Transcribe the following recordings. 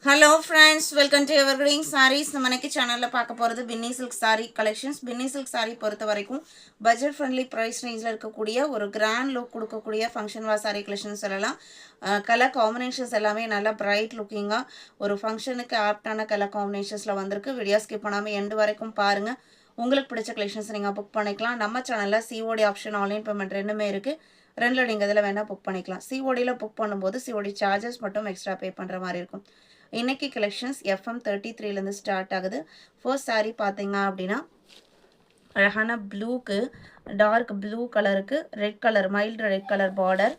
Hello friends, welcome to Evergreen Sarees. நம்ம இன்னைக்கு சேனல்ல பார்க்க போறது பின்னி சில்க் saree collections. பின்னி சில்க் saree பொறுத்த வரைக்கும் பட்ஜெட் ஃப்ரெண்ட்லி பிரைஸ் ரேஞ்சில் இருக்கக்கூடிய ஒரு கிராண்ட் லுக் கொடுக்கக்கூடிய ஃபங்க்ஷன் வா saree collections சொல்லலாம். கலர் காம்பினேஷன்ஸ் எல்லாமே நல்லா பிரைட் லுக்கிங்கா ஒரு ஃபங்க்ஷனுக்கு ஆப்டான கலர் காம்பினேஷன்ஸ்ல வந்திருக்கு. வீடியோ ஸ்கிப் பண்ணாம எண்ட் வரைக்கும் பாருங்க. உங்களுக்கு பிடிச்ச கலெக்ஷன்ஸ் நீங்க புக் பண்ணிக்கலாம். நம்ம சேனல்ல COD ஆப்ஷன் ஆன்லைன் பேமெண்ட் ரெண்டுமே இருக்கு. ரெண்டுல நீங்க இதில் வேணா புக் பண்ணிக்கலாம். CODல புக் பண்ணும்போது COD சார்ஜஸ் மட்டும் எக்ஸ்ட்ரா பே பண்ற மாதிரி இருக்கும். இன்னைக்கு கலெக்ஷன்ஸ் FM 33லேருந்து ஸ்டார்ட் ஆகுது. ஃபர்ஸ்ட் saree பார்த்தீங்க அப்படின்னா அழகான ப்ளூக்கு டார்க் ப்ளூ கலருக்கு red colour mild red colour border.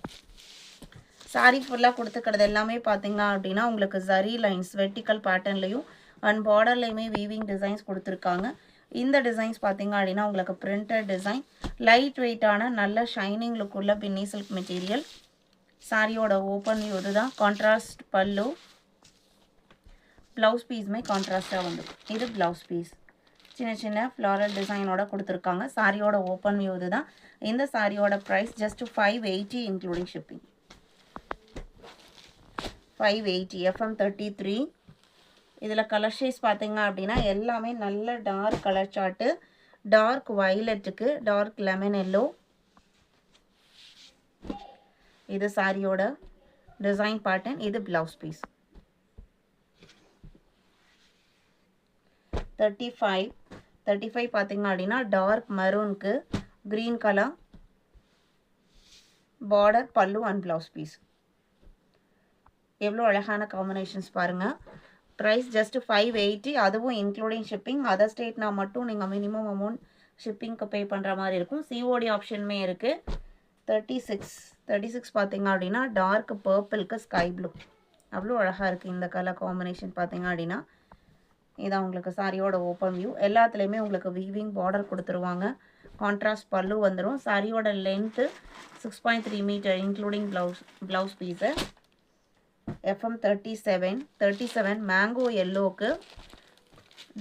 saree ஃபுல்லாக கொடுத்துக்கிறது எல்லாமே பார்த்தீங்க அப்படின்னா உங்களுக்கு ஜரி லைன்ஸ் வெர்டிக்கல் பேட்டர்ன்லையும் அண்ட் பார்டர்லையுமே வீவிங் டிசைன்ஸ் கொடுத்துருக்காங்க. இந்த டிசைன்ஸ் பார்த்தீங்க அப்படின்னா உங்களுக்கு பிரிண்டட் டிசைன் லைட் வெயிட்டான நல்ல ஷைனிங் லுக் உள்ள பின்னி சில்க் மெட்டீரியல். சாரியோட ஓப்பன் வியூ இதுதான். கான்ட்ராஸ்ட் பல்லு, ப்ளவுஸ் பீஸுமே கான்ட்ராஸ்டாக வந்துடும். இது ப்ளவுஸ் பீஸ் சின்ன சின்ன ஃப்ளாரல் டிசைனோட கொடுத்துருக்காங்க. சாரியோட ஓப்பன் வியூ இதுதான். இந்த சாரியோட price just 580 including shipping. 580 FM 33. இதில் கலர் ஷேட்ஸ் பார்த்தீங்க அப்படின்னா எல்லாமே நல்ல டார்க் கலர் சார்ட்டு. டார்க் வயலட்டுக்கு டார்க் லெமன் எல்லோ. இது சாரியோட டிசைன் பேட்டர்ன். இது ப்ளவுஸ் பீஸ். 35 பார்த்தீங்க அப்படின்னா டார்க் மரூனுக்கு green colour border pallu and blouse piece. எவ்வளோ அழகான காம்பினேஷன்ஸ் பாருங்கள். ப்ரைஸ் ஜஸ்ட் 580, அதுவும் இன்க்ளூடிங் ஷிப்பிங். அதர் ஸ்டேட்னா மட்டும் நீங்கள் மினிமம் அமௌண்ட் ஷிப்பிங்க்கு பே பண்ணுற மாதிரி இருக்கும். COD ஆப்ஷனுமே இருக்குது. 36 பார்த்தீங்க அப்படின்னா டார்க் பர்பிளுக்கு ஸ்கை ப்ளூ. அவ்வளோ அழகாக இருக்குது இந்த கலர் காம்பினேஷன் பார்த்தீங்க அப்படின்னா. இதான் உங்களுக்கு சாரியோட ஓப்பன் வியூ. எல்லாத்துலேயுமே உங்களுக்கு வீவிங் பார்டர் கொடுத்துருவாங்க. கான்ட்ராஸ்ட் பல்லு வந்துடும். சாரியோட length 6.3 metre including blouse piece. FM 37 mango எல்லோவுக்கு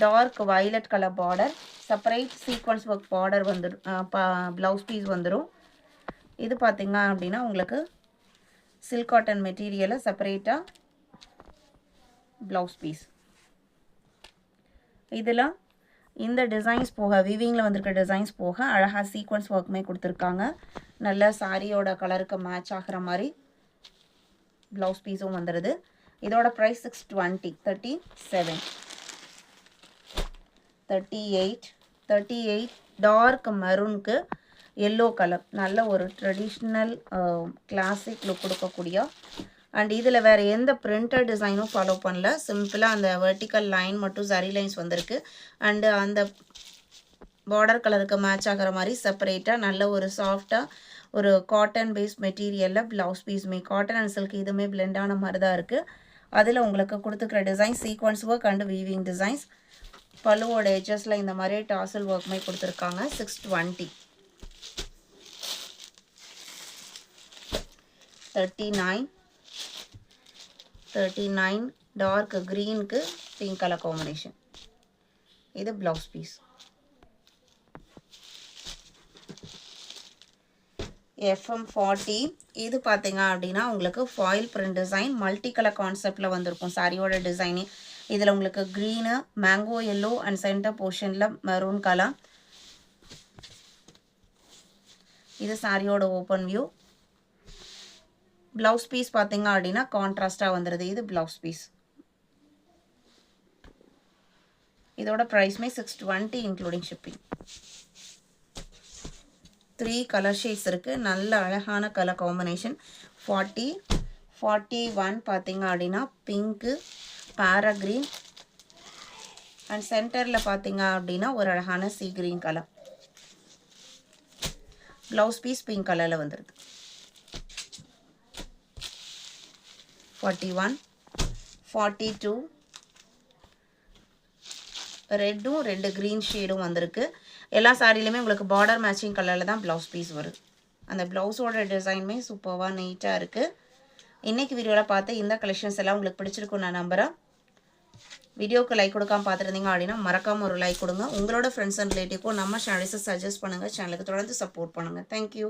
dark violet colour border separate sequins work border வந்துடும். ப்ளவுஸ் பீஸ் வந்துடும். இது பார்த்தீங்க அப்படின்னா உங்களுக்கு சில்க் காட்டன் மெட்டீரியலை செப்பரேட்டாக ப்ளவுஸ் பீஸ். இதில் இந்த டிசைன்ஸ் போக வீவிங்கில் வந்திருக்க டிசைன்ஸ் போக அழகாக சீக்வன்ஸ் ஒர்க்குமே கொடுத்துருக்காங்க. நல்ல சாரியோட கலருக்கு மேட்ச் ஆகிற மாதிரி ப்ளவுஸ் பீஸும் வந்துடுது. இதோட ப்ரைஸ் 620. 38 டார்க் மரூனுக்கு எல்லோ கலர் நல்ல ஒரு ட்ரெடிஷ்னல் கிளாசிக் லுக் கொடுக்கக்கூடிய அண்ட் இதில் வேறு எந்த பிரிண்டட் டிசைனும் ஃபாலோ பண்ணல. சிம்பிளாக அந்த வெர்டிக்கல் லைன் மட்டும் சரி லைன்ஸ் வந்திருக்கு. அண்டு அந்த பார்டர் கலருக்கு மேட்ச் ஆகிற மாதிரி செப்பரேட்டாக நல்ல ஒரு சாஃப்டாக ஒரு காட்டன் பேஸ்ட் மெட்டீரியலில் ப்ளவுஸ் பீஸுமே காட்டன் அண்ட் சில்க் இதுவுமே பிளெண்டான மாதிரி தான் இருக்குது. அதில் உங்களுக்கு கொடுத்துக்கிற design sequins work and weaving designs. பல்லுவோட எட்ஜஸில் இந்த மாதிரி டாசல் ஒர்க்குமே கொடுத்துருக்காங்க. 620. 39 டார்க் க்ரீனுக்கு பிங்க் கலர் காம்பினேஷன். இது ப்ளவுஸ் பீஸ். FM 40 இது பார்த்தீங்க அப்படின்னா உங்களுக்கு foil print design multi colour கான்செப்டில் வந்திருக்கும் சாரியோட டிசைனு. இதில் உங்களுக்கு green mango yellow and centre போர்ஷனில் மெரூன் கலர். இது சாரியோட ஓப்பன் வியூ. ப்ளவுஸ் பீஸ் பார்த்தீங்க அப்படின்னா கான்ட்ராஸ்டாக வந்துடுது. இது ப்ளவுஸ் பீஸ். இதோட ப்ரைஸ்மே 620 இன்க்ளூடிங் ஷிப்பிங். 3 கலர் ஷேட்ஸ் இருக்குது. நல்ல அழகான கலர் காம்பினேஷன். 41 பார்த்தீங்க அப்படின்னா பிங்க்கு பேரா க்ரீன் அண்ட் சென்டரில் பார்த்தீங்க அப்படின்னா ஒரு அழகான sea green colour. Blouse piece pink கலரில் வந்துடுது. 41 42 ரெட்டும் 2 க்ரீன் ஷேடும் வந்திருக்கு. எல்லா சாரிலையுமே உங்களுக்கு பார்டர் மேட்சிங் கலரில் தான் ப்ளவுஸ் பீஸ் வருது. அந்த ப்ளவுஸோட டிசைனுமே சூப்பராக நீட்டாக இருக்குது. இன்றைக்கி வீடியோவில் பார்த்து இந்த கலெக்ஷன்ஸ் எல்லாம் உங்களுக்கு பிடிச்சிருக்கும் நான் நம்புகிறேன். வீடியோக்கு லைக் கொடுக்காம பார்த்துருந்தீங்க அப்படின்னா மறக்காமல் ஒரு லைக் கொடுங்க. உங்களோட ஃப்ரெண்ட்ஸ் அண்ட் ரிலேட்டிவ்க்கும் நம்ம சேனல்ஸை சஜஸ்ட் பண்ணுங்கள். சேனலுக்கு தொடர்ந்து சப்போர்ட் பண்ணுங்கள். தேங்க்யூ.